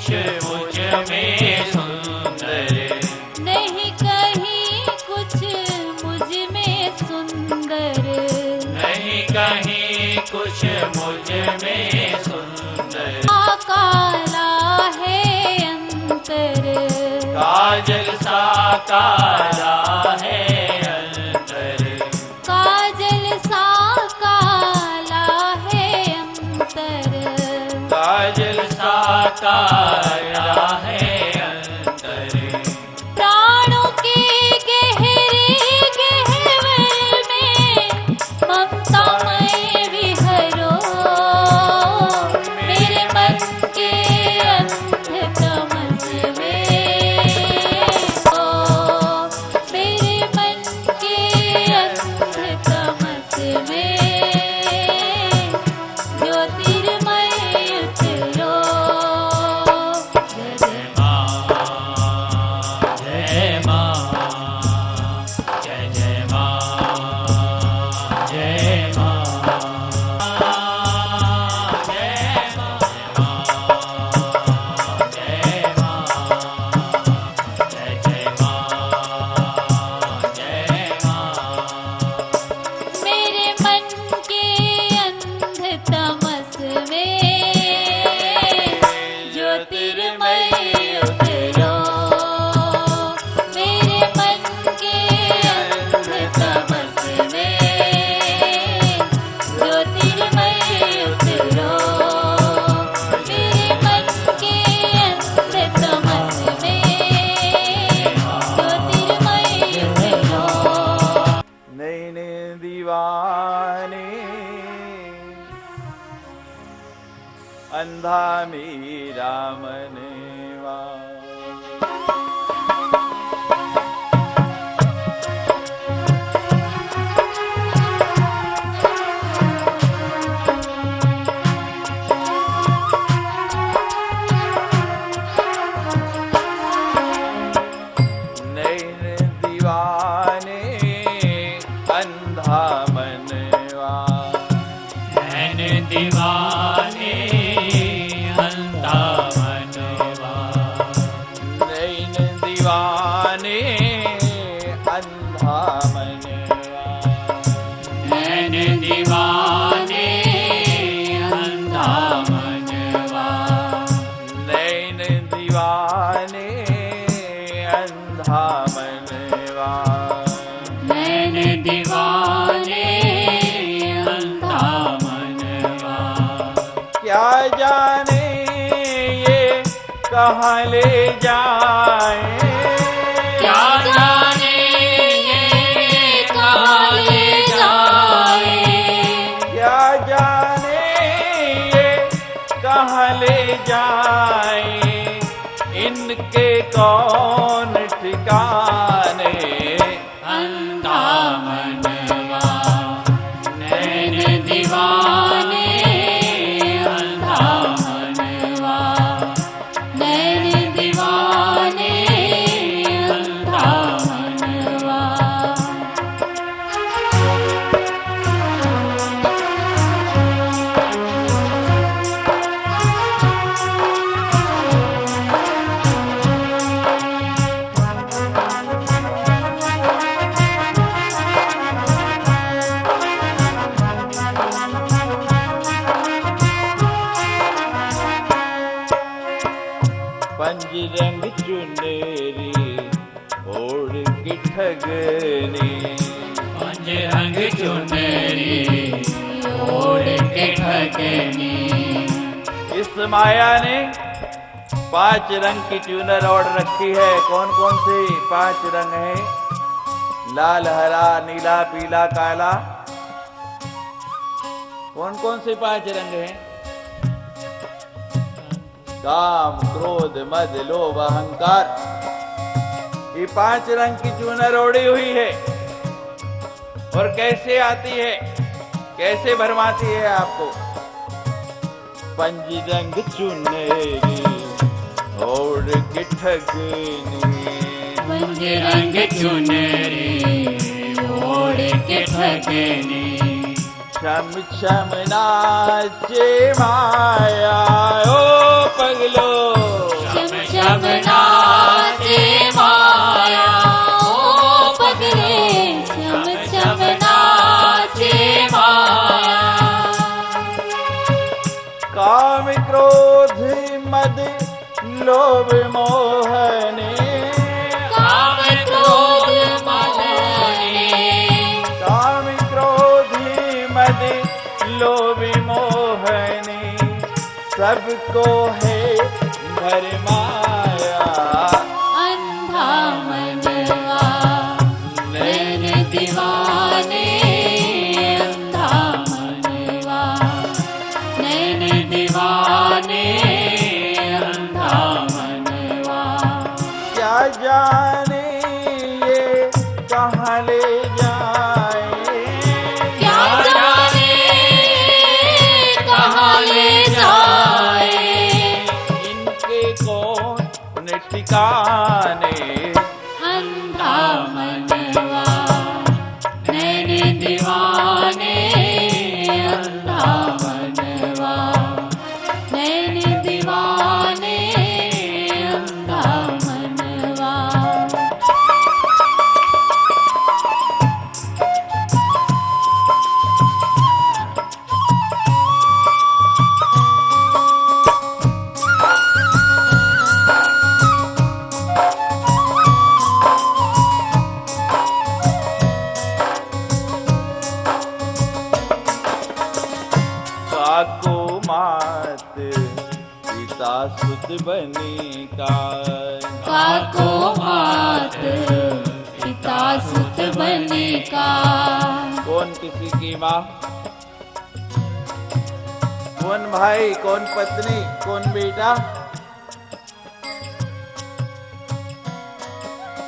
कुछ मुझ में सुंदर, नहीं कहीं कुछ मुझ में सुंदर, नहीं कहीं कुछ मुझ में सुंदर। काला है अंतर, काजल सा काला है अंतर, काजल सा काला है अंतर, काजल सा काला है अंतर। प्राणों के गहरे गहवर में ममता में विहरो, मेरे मन के अंध तमस में, ओ मेरे मन के अंध तमस में ज्योतिर्मय उतरो। जय माँ, जय माँ, जय जय माँ, जय माँ, जय माँ, जय माँ, जय जय माँ, जय माँ। मेरे मन के अंध तमस में ज्योतिर्मय उतरो, मेरे मन के अंध तमस में ज्योतिर्मय उतरो, मेरे मन के अंध तमस में ज्योतिर्मय उतरो। नैन दीवाने अंधा मेरा मनवा, नैन दीवाने अंधा मनवा, नैन दीवाने अंधा मनवा, नैन दीवाने अंधा मनवा, नैन दीवाने अंधा मनवा, नैन दीवाने अंधा मनवा, नैन दीवाने अंधा मनवा। क्या जाने ये कहाँ ले जाए, क्या जाने ये कहाँ ले जाए, क्या जाने ये कहाँ ले जाए, इनके कौन ठिकाने। अंधा मनवा, नैन दीवाने अंधा मनवा, नैन दीवाने अंधा मनवा। पंजरंग चुनेरी ओढ़ के ठगनी, पंजरंग चुनरी ओढ़ के ठगनी, इस माया ने 5 रंग की चूनर ओढ़ रखी है। कौन कौन से 5 रंग हैं? लाल, हरा, नीला, पीला, काला। कौन कौन से 5 रंग हैं? काम, क्रोध, मद, लोभ, अहंकार। ये 5 रंग की चूनर ओढ़ी हुई है। और कैसे आती है, कैसे भरमाती है आपको? पंजरंग चुनेरी ओढ़ के ठगनी, पंजरंग चुनरी ओढ़ के ठगनी, छम छम नाचे माया ओ पगलो, लोभ मोहने, काम क्रोध मदने, काम क्रोधी मद लोभ मोहने, सबको है भरमाया। अंधा मनवा नैन दीवाने, अंधा मनवा नैन दीवाने, अंधा मनवा। क्या जाने ये कहाँ ले जाए, क्या जाने कहाँ ले जाए, इनके कौन ठिकाने। अंधा मनवा नैन दीवाने, अंधा मनवा नैन दीवाने, अंधा मनवा। काको मात पिता सुत बनी का, काको मात पिता सुत बने का। कौन किसी की माँ, कौन भाई, कौन पत्नी, कौन बेटा।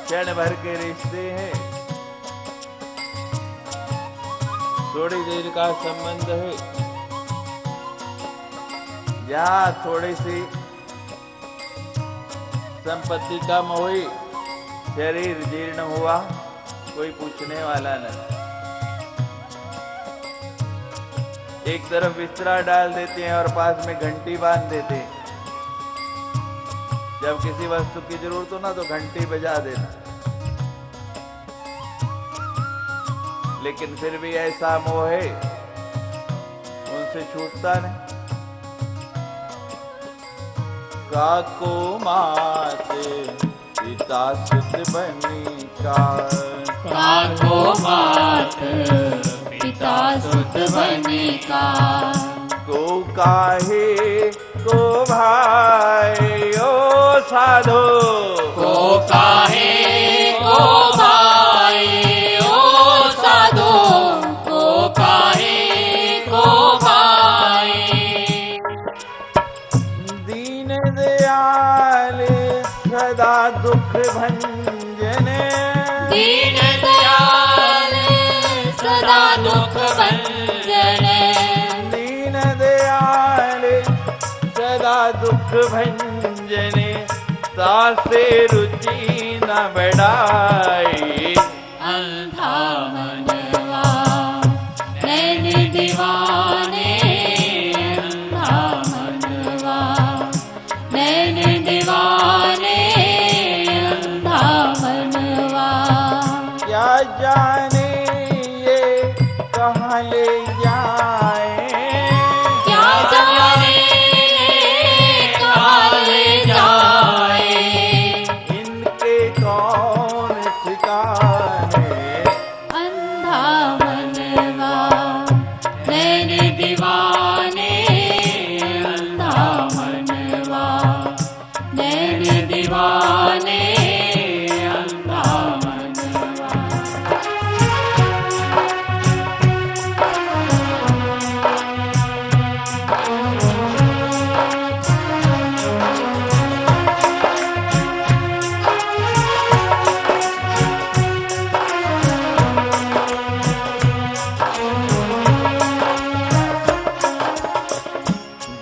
क्षण भर के रिश्ते हैं, थोड़ी देर का संबंध है। जहाँ थोड़ी सी संपत्ति कम हुई, शरीर जीर्ण हुआ, कोई पूछने वाला नहीं। एक तरफ बिस्तरा डाल देते हैं और पास में घंटी बांध देते हैं। जब किसी वस्तु की जरूरत हो ना तो घंटी बजा देना। लेकिन फिर भी ऐसा मोह है, उनसे छूटता नहीं। काको मात पिता सुत बनी का, काको मात पिता सुत बने का। को काहे को भाई ओ साधो, को काहे को भाई ओ साधो, को काहे को भाई। दीन दयाल सदा दुख भंजने, दीन दयाल सदा दुख भंजने, दीन दयाल सदा दुख भंजने, सासे रुचि न बढ़ाई। अंधा मनवा नैन दीवाने, अंधा मनवा नैन दीवाने, अंधा मनवा। क्या जाने ये कहाँ ले जाए, क्या जाने कहाँ ले जाए, इनके कौन ठिकाने। अंधा मनवा नैन दीवाने, अंधा मनवा नैन दीवाने, अंधा मनवा।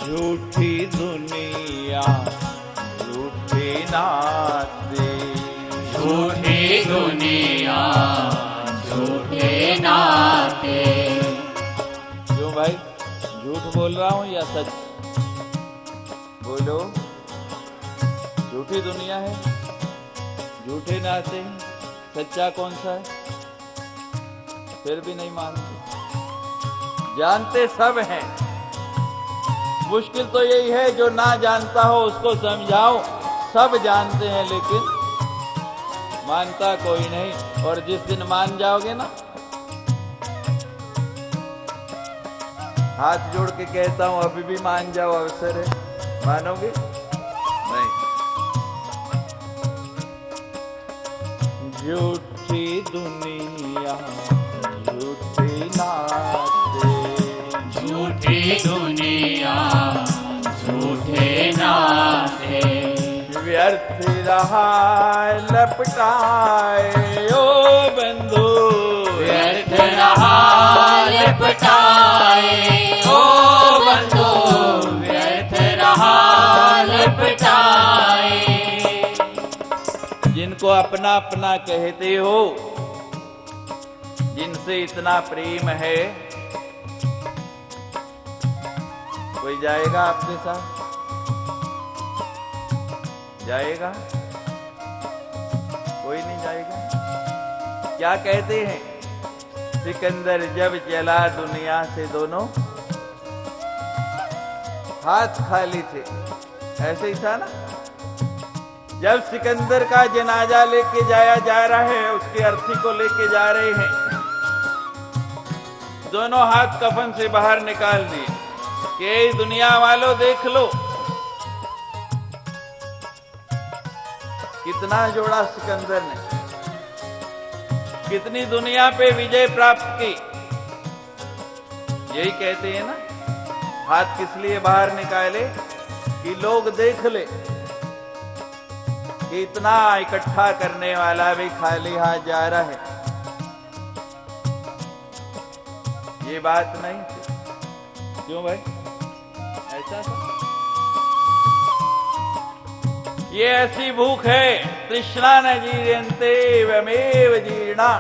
झूठी दुनिया झूठे नाते, झूठी दुनिया झूठे नाते। क्यों भाई, झूठ बोल रहा हूं या सच? बोलो। झूठी दुनिया है, झूठे नाते हैं, सच्चा कौन सा है? फिर भी नहीं मानते। जानते सब हैं, मुश्किल तो यही है जो ना जानता हो उसको समझाओ। सब जानते हैं लेकिन मानता कोई नहीं। और जिस दिन मान जाओगे ना, हाथ जोड़ के कहता हूं अभी भी मान जाओ, अवसर है, मानोगे नहीं। झूठी दुनिया झूठी नाते, झूठी दुनिया झूठे नाते, व्यर्थ रहा लपटाए ओ बंधु, व्यर्थ रहा लपटाए ओ बंधु, व्यर्थ रहा लपटाए। जिनको अपना अपना कहते हो, जिनसे इतना प्रेम है, कोई जाएगा आपके साथ? जाएगा? कोई नहीं जाएगा। क्या कहते हैं? सिकंदर जब चला दुनिया से दोनों हाथ खाली थे। ऐसे ही था ना? जब सिकंदर का जनाजा लेके जाया जा रहा है, उसकी अर्थी को लेके जा रहे हैं, दोनों हाथ कफन से बाहर निकाल दिए कि दुनिया वालों देख लो, कितना जोड़ा सिकंदर ने, कितनी दुनिया पे विजय प्राप्त की। यही कहते हैं ना, हाथ किस लिए बाहर निकाले कि लोग देख ले कि इतना इकट्ठा करने वाला भी खाली हाथ जा रहा है। ये बात नहीं थी। क्यों भाई ऐसा था? ये ऐसी भूख है, तृष्णा न जीर्यन्ते वमेव जीर्णा।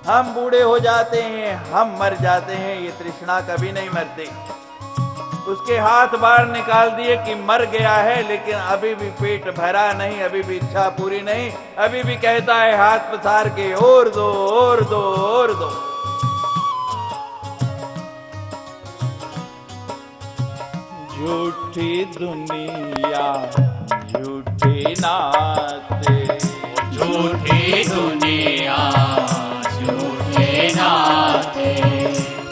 हम बूढ़े हो जाते हैं, हम मर जाते हैं, ये तृष्णा कभी नहीं मरती। उसके हाथ बाहर निकाल दिए कि मर गया है, लेकिन अभी भी पेट भरा नहीं, अभी भी इच्छा पूरी नहीं, अभी भी कहता है हाथ पसार के और दो और दो और दो। झूठी दुनिया झूठे नाते, झूठी दुनिया झूठे नाते,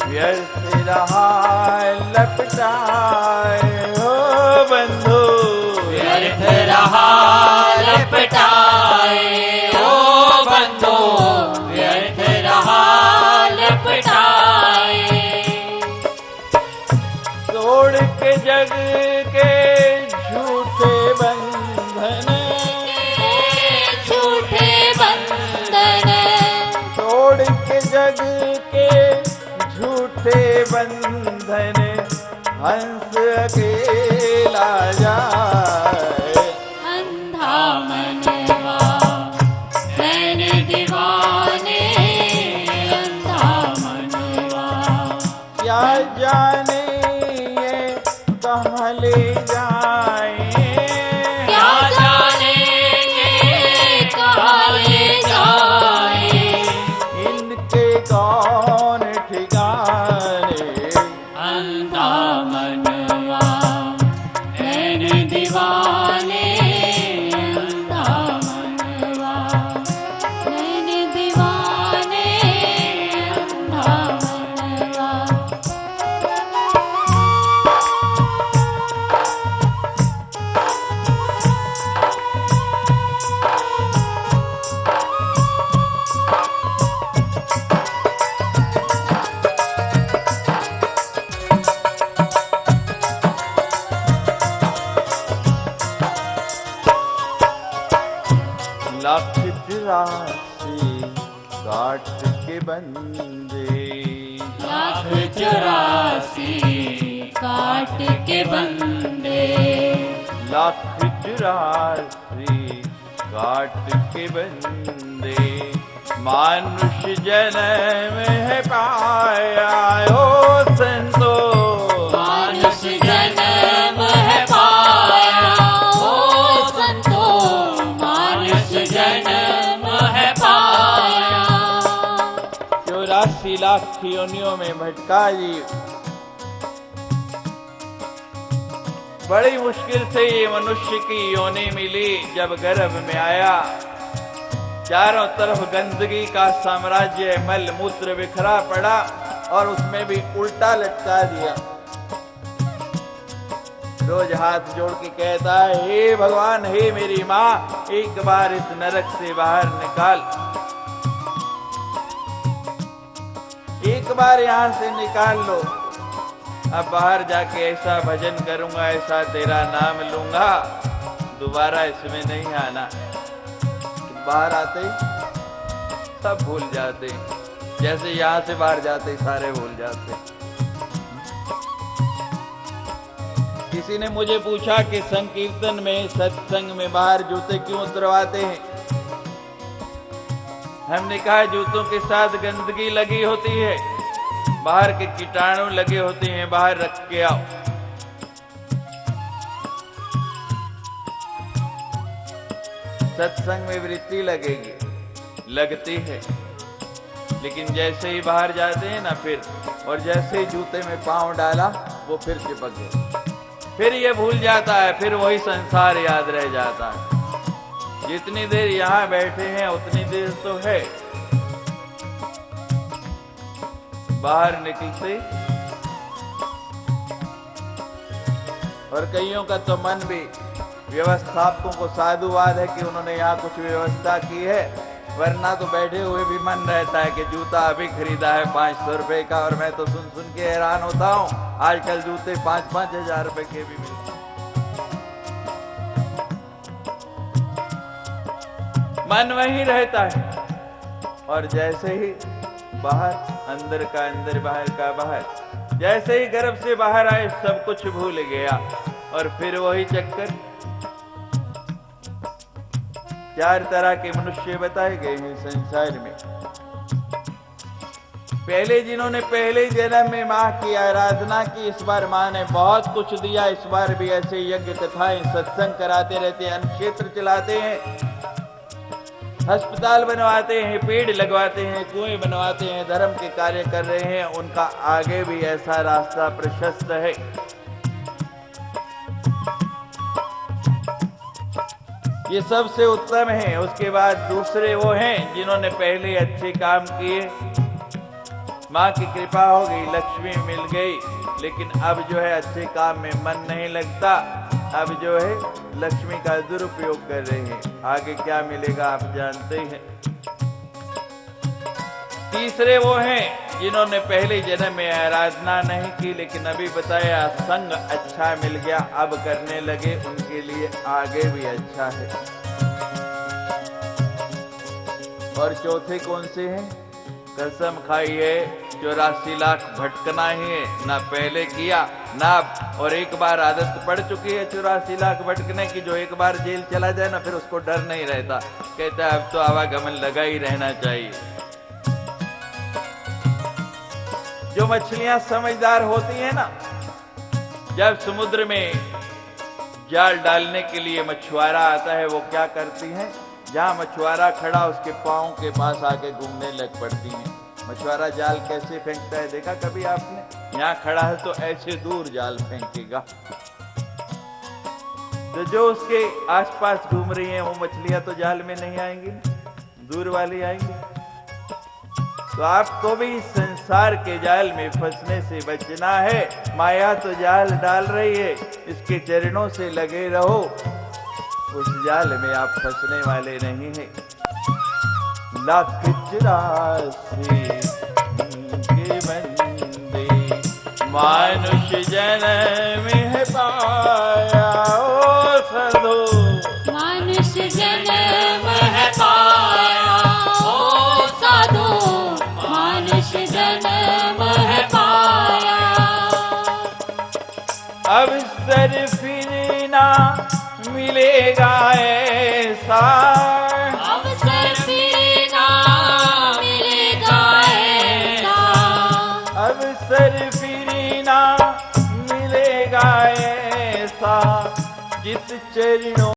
व्यर्थ रहा लपटाए हो बंधु, व्यर्थ रहा लपटाए ओ बंधु, व्यर्थ रहा लपटाए। तोड़ के जग के झूठे बंधन, झूठे बंधन, तोड़ के जग के झूठे बंधन, हंस अकेला जाए। अंधा मनवा नैन दीवाने, अंधा मनवा क्या जाने ये कहाँ ले जाए, क्या जाने ये कहाँ ले जाए। इनके कौन ठिकाने। अंधा मनवा नैन दीवाने, अंधा मनवा नैन दीवाने, अंधा मनवा। लाख चौरासी काट के बंदे, लाख चौरासी काट के बंदे, लाख चौरासी काट के बंदे, मानुष जन्म है पाया हो संतो, मानुष जन्म है पाया ओ संतो, मानुष जन्म है पाया। 84 लाख योनियों में भटका जी, बड़ी मुश्किल से ये मनुष्य की योनि मिली। जब गर्भ में आया, चारों तरफ गंदगी का साम्राज्य, मल मूत्र बिखरा पड़ा और उसमें भी उल्टा लटका दिया। रोज हाथ जोड़ के कहता है, हे भगवान, हे मेरी माँ, एक बार इस नरक से बाहर निकाल, एक बार यहां से निकाल लो। अब बाहर जाके ऐसा भजन करूंगा, ऐसा तेरा नाम लूंगा, दोबारा इसमें नहीं आना। बाहर आते सब भूल जाते, जैसे यहां से बाहर जाते सारे भूल जाते। किसी ने मुझे पूछा कि संकीर्तन में, सत्संग में बाहर जूते क्यों उतरवाते हैं? हमने कहा, जूतों के साथ गंदगी लगी होती है, बाहर के कीटाणु लगे होते हैं, बाहर रख के आओ। सत्संग में वृत्ति लगेगी, लगती है, लेकिन जैसे ही बाहर जाते हैं ना फिर, और जैसे ही जूते में पांव डाला वो फिर चिपक गए, फिर ये भूल जाता है, फिर वही संसार याद रह जाता है। जितनी देर यहां बैठे हैं उतनी देर तो है, बाहर निकलते। और कईयों का तो मन भी, व्यवस्थापकों को साधुवाद है कि उन्होंने यहाँ कुछ व्यवस्था की है, वरना तो बैठे हुए भी मन रहता है कि जूता अभी खरीदा है 500 रुपए का, और मैं तो सुन सुन के हैरान होता हूँ, आजकल जूते 5-5 हजार रुपए के भी मिलते। मन वहीं रहता है, और जैसे ही बाहर, अंदर का अंदर, बाहर का बाहर, जैसे ही गर्भ से बाहर आए सब कुछ भूल गया, और फिर वही चक्कर। 4 तरह के मनुष्य बताए गए हैं संसार में। पहले जिन्होंने पहले जन्म में माँ की आराधना की, इस बार माँ ने बहुत कुछ दिया, इस बार भी ऐसे यज्ञ कथाएं सत्संग कराते रहते हैं, अन्न क्षेत्र चलाते हैं, अस्पताल बनवाते हैं, पेड़ लगवाते हैं, कुएं बनवाते हैं, धर्म के कार्य कर रहे हैं। उनका आगे भी ऐसा रास्ता प्रशस्त है। ये सबसे उत्तम है। उसके बाद दूसरे वो हैं जिन्होंने पहले अच्छे काम किए, माँ की कृपा हो गई, लक्ष्मी मिल गई, लेकिन अब जो है अच्छे काम में मन नहीं लगता, अब जो है लक्ष्मी का दुरुपयोग कर रहे हैं। आगे क्या मिलेगा आप जानते हैं। तीसरे वो हैं जिन्होंने पहले जन्म में आराधना नहीं की, लेकिन अभी बताया संग अच्छा मिल गया, अब करने लगे, उनके लिए आगे भी अच्छा है। और चौथे कौन से हैं? कसम खाई है 84 लाख भटकना ही है, ना पहले किया ना, और एक बार आदत पड़ चुकी है 84 लाख भटकने की। जो एक बार जेल चला जाए ना, फिर उसको डर नहीं रहता, कहता है अब तो आवागमन लगा ही रहना चाहिए। जो मछलियां समझदार होती हैं ना, जब समुद्र में जाल डालने के लिए मछुआरा आता है, वो क्या करती हैं, जहां मछुआरा खड़ा उसके पांव के पास आके घूमने लग पड़ती हैं। मछुआरा जाल कैसे फेंकता है देखा कभी आपने? यहाँ खड़ा है तो ऐसे दूर जाल फेंकेगा, तो जो उसके आसपास घूम रही हैं वो मछलियां तो जाल में नहीं आएंगी, दूर वाली आएंगी। तो आपको भी संसार के जाल में फंसने से बचना है। माया तो जाल डाल रही है, इसके चरणों से लगे रहो, उस जाल में आप फंसने वाले नहीं हैं। लाख 84 के बंदे मानुष जन्म है पाया, ओ साधो मानुष जन्म है पाया, ओ साधो मानुष जन्म है पाया। अवसर फिर ना मिलेगा ऐसा, अवसर फिर ना मिलेगा ऐसा, अवसर फिर ना मिलेगा ऐसा, जिस चरणों